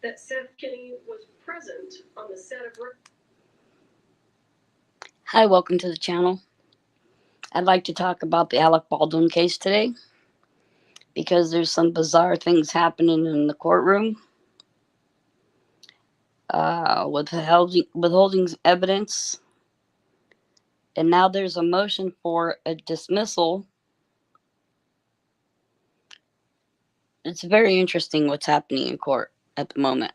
that Seth Kinney was present on the set of... Hi, welcome to the channel. I'd like to talk about the Alec Baldwin case today because there's some bizarre things happening in the courtroom. Withholding evidence, and now there's a motion for a dismissal. It's very interesting what's happening in court at the moment.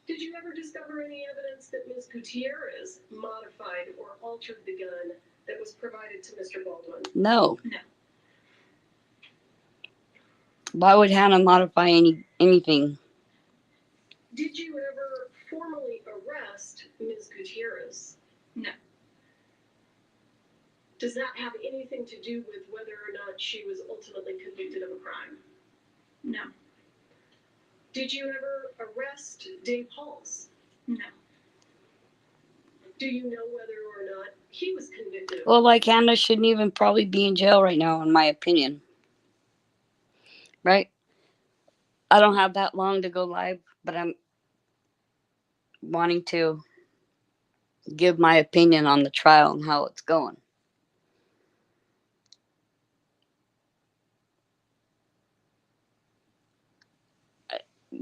Did you ever discover any evidence that Ms. Gutierrez modified or altered the gun that was provided to Mr. Baldwin? No. Why would Hannah modify anything? Did you ever formally arrest Ms. Gutierrez? No. Does that have anything to do with whether or not she was ultimately convicted of a crime? No. Did you ever arrest Dave Halls? No. Do you know whether or not he was convicted? Well, like Hannah shouldn't even probably be in jail right now, in my opinion. Right? I don't have that long to go live, but I'm wanting to give my opinion on the trial and how it's going.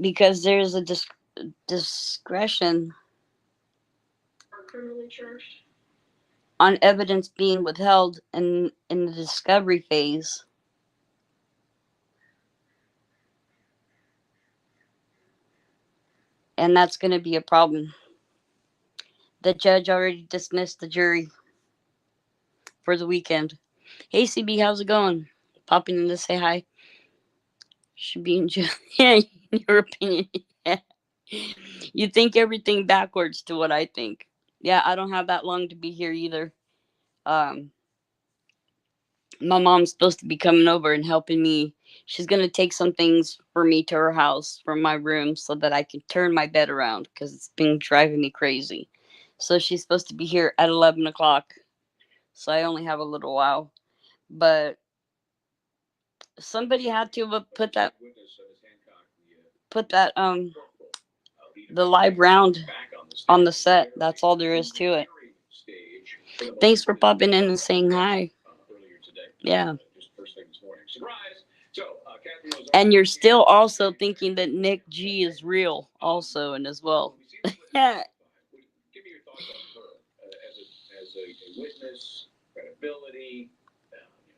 Because there's a discretion criminally charged on evidence being withheld in the discovery phase. And that's going to be a problem. The judge already dismissed the jury for the weekend. Hey CB, how's it going? Popping in to say hi. Should be in jail. Yeah, in your opinion. Yeah. You think everything backwards to what I think. Yeah, I don't have that long to be here either. My mom's supposed to be coming over and helping me. She's going to take some things for me to her house from my room so that I can turn my bed around because it's been driving me crazy. So she's supposed to be here at 11 o'clock. So I only have a little while. But somebody had to put that the live round on the set. That's all there is to it. Thanks for popping in and saying hi. Yeah. And you're still also thinking that Nick G is real also and as well. Yeah. Give me your thoughts on her as a witness, credibility,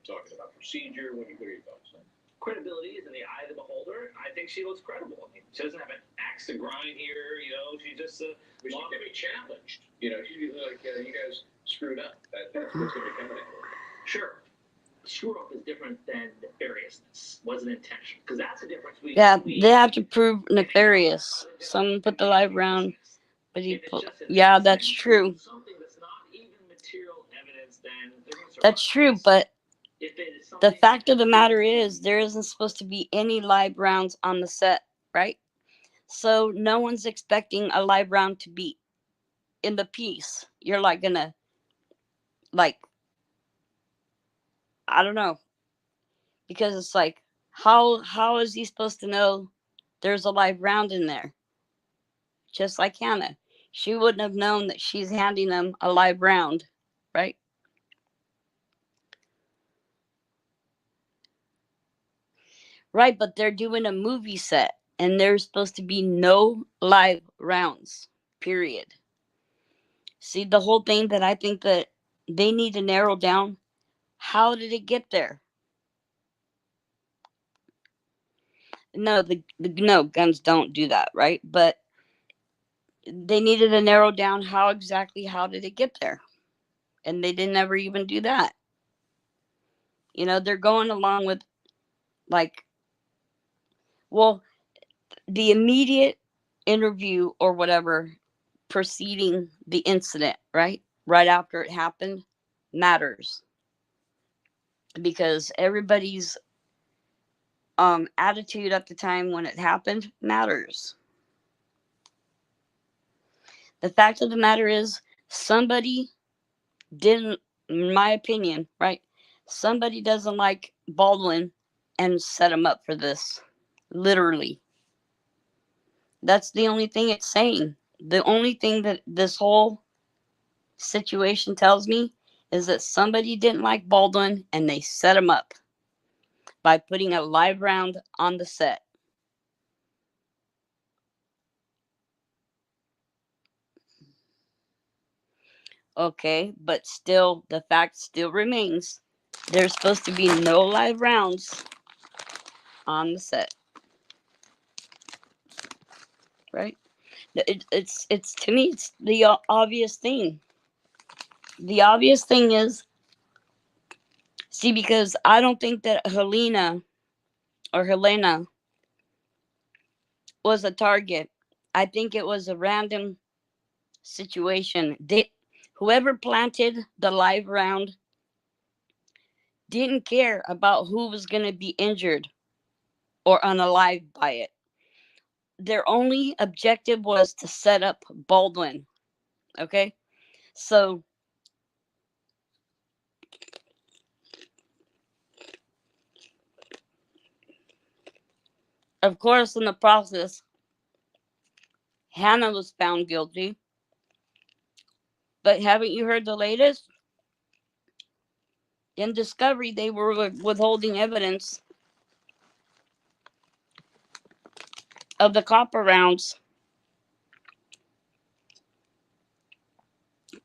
talking about procedure. What are your thoughts on credibility? Is in the eye of the beholder. I think she looks credible. I mean, she doesn't have an axe to grind here. She just she can be challenged. She'd be like, you guys screwed up. That's what's going to be coming at her. Sure. Screw up is different than nefariousness. Wasn't intentional. Because that's the difference. They have to prove nefarious. Someone put the live round, but yeah, that's true. That's true, but the fact of the matter is there isn't supposed to be any live rounds on the set, right? So no one's expecting a live round to be in the piece. You're gonna I don't know, because it's how is he supposed to know there's a live round in there? Just like Hannah, she wouldn't have known that she's handing them a live round, right? Right, but they're doing a movie set and there's supposed to be no live rounds, period. See, the whole thing that I think that they need to narrow down, how did it get there? No, no, guns don't do that, right? But they needed to narrow down how did it get there? And they didn't ever even do that. They're going along with the immediate interview or whatever preceding the incident, right after it happened, matters, because everybody's attitude at the time when it happened matters. The fact of the matter is, somebody didn't, in my opinion, right, somebody doesn't like Baldwin and set him up for this, literally. That's the only thing it's saying. The only thing that this whole situation tells me is that somebody didn't like Baldwin and they set him up by putting a live round on the set. Okay, but still, the fact still remains. There's supposed to be no live rounds on the set. Right? It's to me, it's the obvious thing. The obvious thing is, see, because I don't think that Helena was a target. I think it was a random situation. Whoever planted the live round didn't care about who was going to be injured or unalived by it. Their only objective was to set up Baldwin. Okay? So, of course, in the process, Hannah was found guilty. But haven't you heard the latest? In discovery, they were withholding evidence of the copper rounds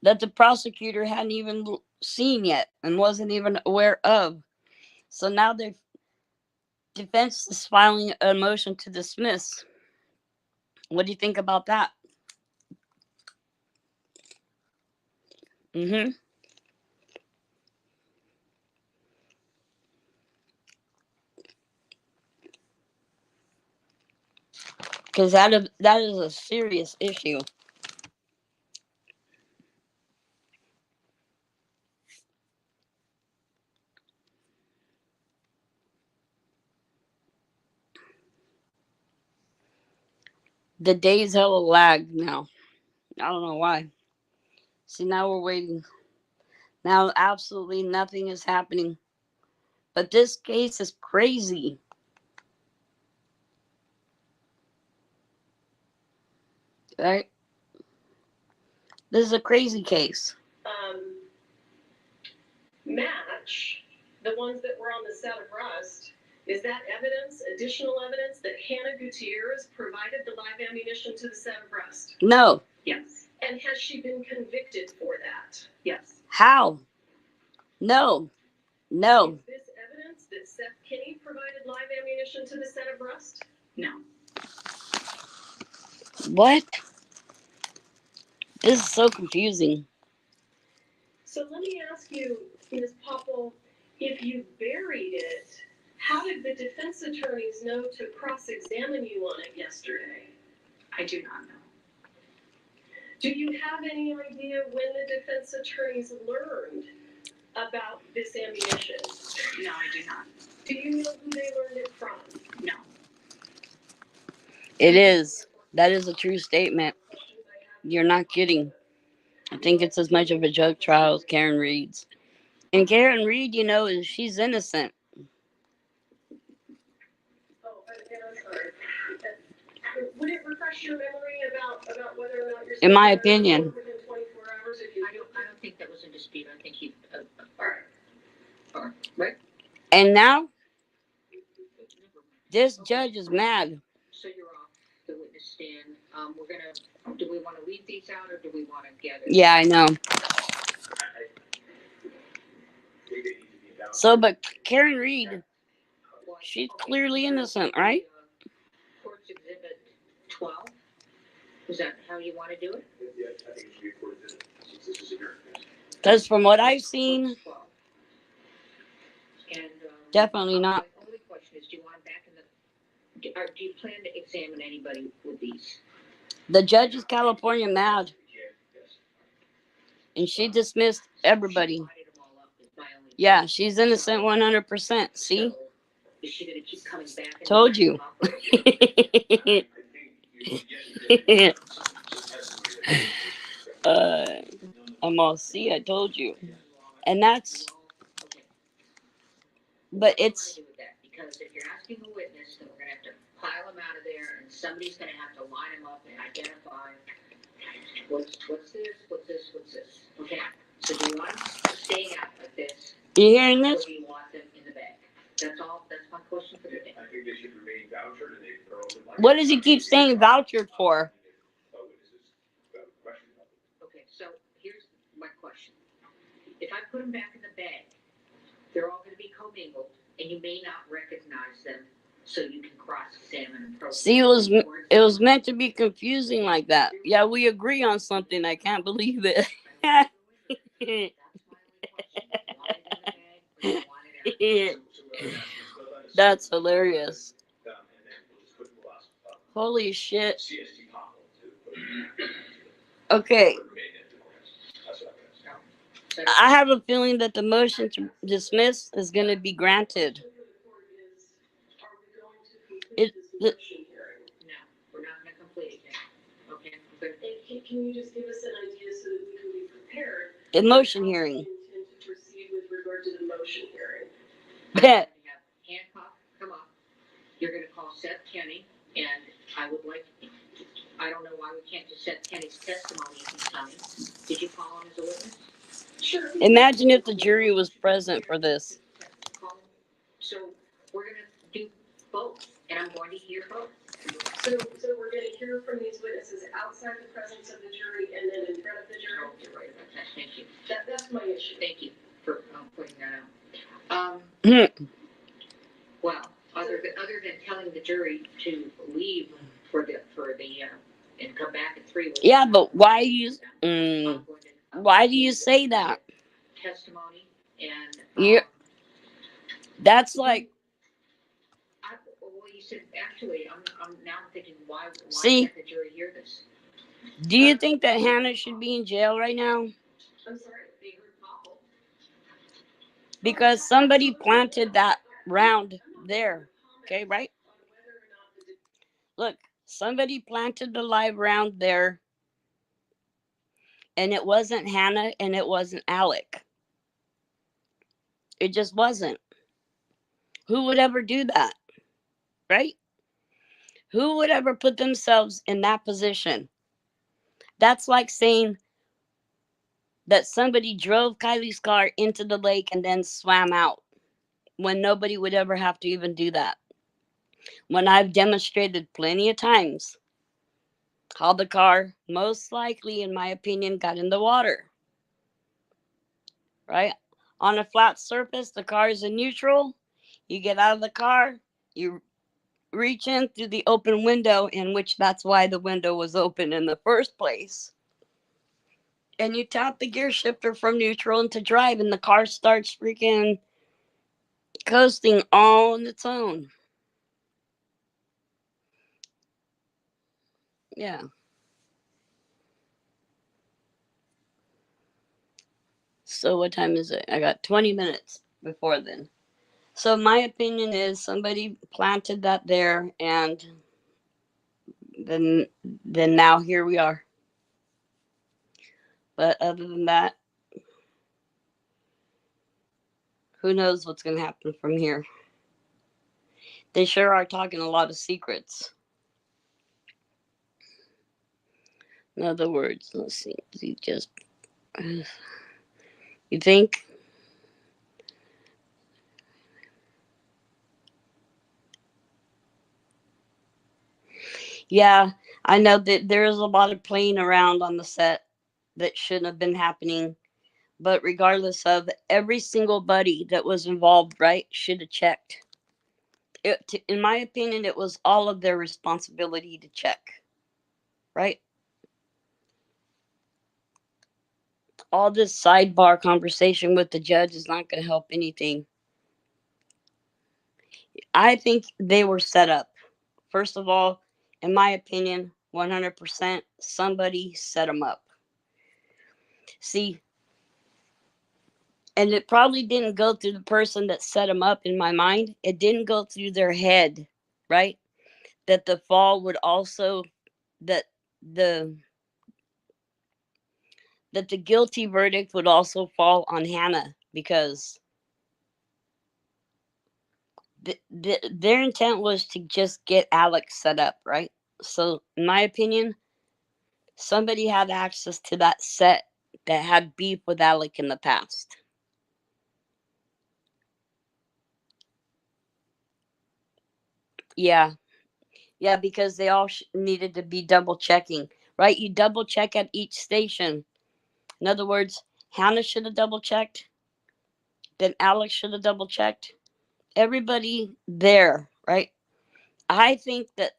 that the prosecutor hadn't even seen yet and wasn't even aware of. So now the defense is filing a motion to dismiss. What do you think about that? Mm-hmm. Because that is a serious issue. The days hella lagged now. I don't know why. See, now we're waiting. Now absolutely nothing is happening. But this case is crazy. Right? This is a crazy case. Match the ones that were on the set of Rust. Is that evidence, additional evidence, that Hannah Gutierrez provided the live ammunition to the set of Rust? No. Yes. And has she been convicted for that? Yes. How? No. No. Is this evidence that Seth Kinney provided live ammunition to the set of Rust? No. What? This is so confusing. So let me ask you, Ms. Popple, if you buried it, how did the defense attorneys know to cross-examine you on it yesterday? I do not know. Do you have any idea when the defense attorneys learned about this ammunition? No, I do not. Do you know who they learned it from? No. It is. That is a true statement. You're not kidding. I think it's as much of a joke trial as Karen Reed's. And Karen Reed, she's innocent. Oh, I'm sorry. Would it refresh your memory about whether or not you're... In my opinion. Within 24 hours if you... I don't think that was in dispute. I think he... All right. Right? And now, this judge is mad. So you're off the witness stand. We're going to... Do we want to leave these out or do we want to get it? Yeah, I know. So, but Karen Reed, she's clearly innocent, right? Court's Exhibit 12. Is that how you want to do it? Yeah, I think it should be recorded. Because from what I've seen, and definitely not. My only question is, do you want back in the... Do you plan to examine anybody with these? The judge is California mad. And she dismissed everybody. Yeah, she's innocent 100%. See? Is she going to keep coming back? Told you. I'm all, see, I told you. And that's... But it's... Because if you're asking a witness, then we're going to have to pile them out of there, and somebody's gonna have to line them up and identify what's this, okay? So do you want them staying out like this, You hearing or this? do you want them in the bag? That's all, that's my question for the day. I think they should remain vouchered and they throw them like. What does he keep saying vouchered for? Okay, so here's my question. If I put them back in the bag, they're all gonna be commingled, and you may not recognize them, so you can cross-examine and probe. See, it was meant to be confusing like that. Yeah, we agree on something. I can't believe it. That's my only question. You want it in the bag, or you want it out? That's hilarious. Holy shit. Okay. I have a feeling that the motion to dismiss is going to be granted. It, No, we're not gonna complete it yet. Okay, but And can you just give us an idea so that we can be prepared? the motion hearing. Intend to proceed with regard to the motion hearing. Bet. you have Hancock come up. You're gonna call Seth Kenny, and I would like, I don't know why we can't just set Kenny's testimony if he's coming. Did you call him as a witness? Sure. Imagine if the jury was present for this. Call him. So we're gonna do both, and I'm going to hear both. So we're gonna hear from these witnesses outside the presence of the jury and then in front of the jury? Oh, you're right about that, thank you. That's my issue. Thank you for pointing that out. Well, other than telling the jury to leave for the and come back at 3. Yeah, but why do you say that? Testimony and That's like, well, you said actually I'm now thinking why see, can't the jury hear this? do you think that Hannah should be in jail right now? I'm sorry, they heard Popple. Because somebody planted that round there. Okay, right? Look, somebody planted the live round there, and it wasn't Hannah and it wasn't Alec. It just wasn't. Who would ever do that? Right? Who would ever put themselves in that position? That's like saying that somebody drove Kylie's car into the lake and then swam out when nobody would ever have to even do that. When I've demonstrated plenty of times how the car most likely, in my opinion, got in the water. Right? On a flat surface, the car is in neutral. You get out of the car, you reach in through the open window, in which that's why the window was open in the first place. And you tap the gear shifter from neutral into drive, and the car starts freaking coasting all on its own. Yeah. So what time is it? I got 20 minutes before then. So my opinion is somebody planted that there, and then now here we are. But other than that, who knows what's going to happen from here. They sure are talking a lot of secrets. In other words, let's see. You think? Yeah, I know that there's a lot of playing around on the set that shouldn't have been happening. But regardless of, every single buddy that was involved, right, should have checked. In my opinion, it was all of their responsibility to check. Right? All this sidebar conversation with the judge is not going to help anything. I think they were set up. First of all, in my opinion, 100%, somebody set them up. See, and it probably didn't go through the person that set them up, in my mind. It didn't go through their head, right? That the fall would also, that the guilty verdict would also fall on Hannah, because their intent was to just get Alex set up, right? So, in my opinion, somebody had access to that set that had beef with Alec in the past. Yeah, yeah, because they all needed to be double checking, right? You double check at each station. In other words, Hannah should have double checked, then Alex should have double checked. Everybody there, right? I think that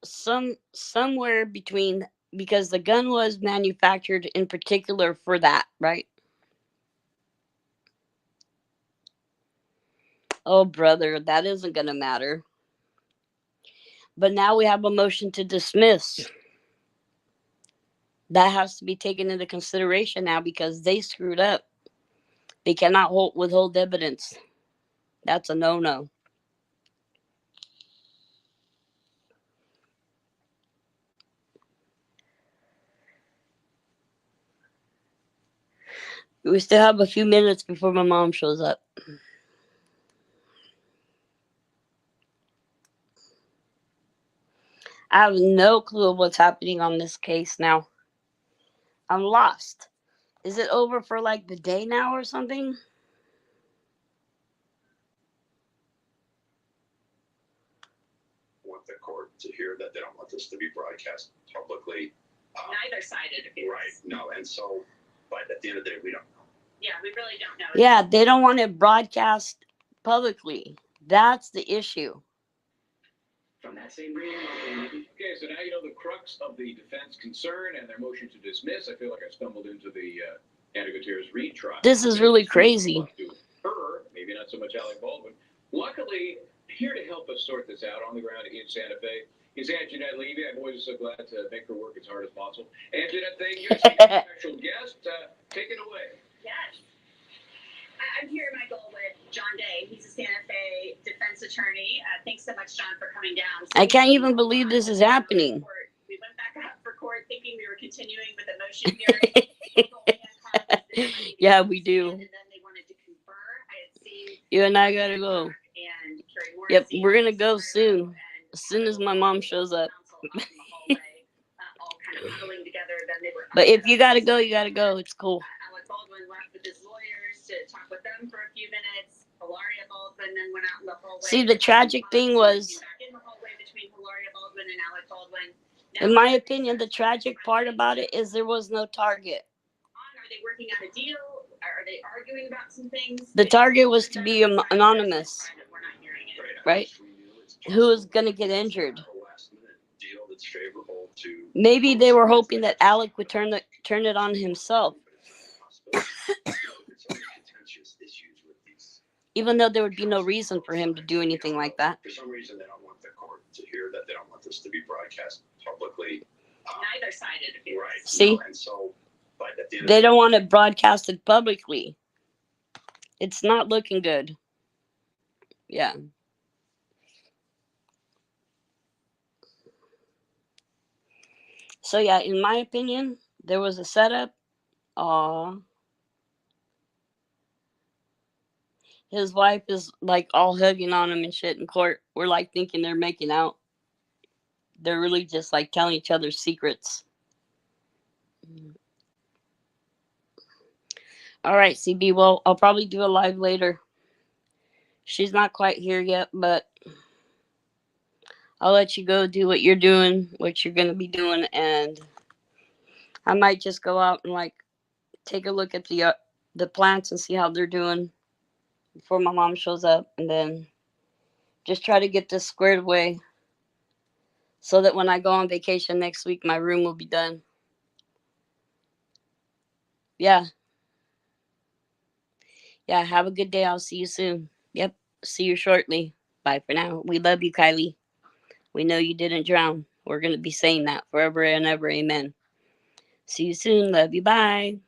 somewhere between, because the gun was manufactured in particular for that, right? Oh brother, that isn't gonna matter. But now we have a motion to dismiss. That has to be taken into consideration now because they screwed up. They cannot withhold evidence. That's a no-no. We still have a few minutes before my mom shows up. I have no clue what's happening on this case now. I'm lost. Is it over for like the day now or something? Want the court to hear that they don't want this to be broadcast publicly. Neither side interferes. Right. No, and so, but at the end of the day, we don't know. Yeah, we really don't know. Yeah, they don't want it broadcast publicly. That's the issue. From that same reading. Okay, so now you know the crux of the defense concern and their motion to dismiss. I feel like I stumbled into the Anna Gutierrez Reed trial. This is really crazy. Her, maybe not so much Alec Baldwin. Luckily, here to help us sort this out on the ground in Santa Fe is Aunt Jeanette Levy. I'm always so glad to make her work as hard as possible. Aunt Jeanette, thank you. Special guest, take it away. Yes. I'm here, Michael, with John Day. He's a Santa Fe defense attorney. Thanks so much, John, for coming down. So I can't even believe this is happening. We went back up for court thinking we were continuing with the motion hearing. Yeah, we do. And then they wanted to confer. I had seen you and I gotta go. And Yep, we're gonna go soon. As soon as my mom shows up. But if you gotta go, you gotta go. It's cool. Alec Baldwin left with his lawyers to talk with them for a few minutes. Hilaria Baldwin then went out in the hallway. See, the tragic thing was, in the hallway between Hilaria Baldwin and Alec Baldwin. in my opinion, the tragic part about it is there was no target. Are they working on a deal? Are they arguing about some things? The target was to be anonymous, right? Who was gonna get injured? Maybe they were hoping that Alec would turn it on himself. Even though there would be no reason for him to do anything like that. For some reason, they don't want the court to hear that they don't want this to be broadcast publicly. Neither side interferes. Right. See? No, and so, but at the end they don't want it broadcasted publicly. It's not looking good. Yeah. So yeah, in my opinion, there was a setup. His wife is like all hugging on him and shit in court. We're like thinking they're making out. They're really just like telling each other secrets. All right, CB. Well, I'll probably do a live later. She's not quite here yet, but I'll let you go do what you're doing, what you're going to be doing, and I might just go out and like take a look at the plants and see how they're doing before my mom shows up, and then just try to get this squared away so that when I go on vacation next week, my room will be done. Yeah. Yeah, have a good day. I'll see you soon. Yep, see you shortly. Bye for now. We love you, Kylie. We know you didn't drown. We're going to be saying that forever and ever. Amen. See you soon. Love you. Bye.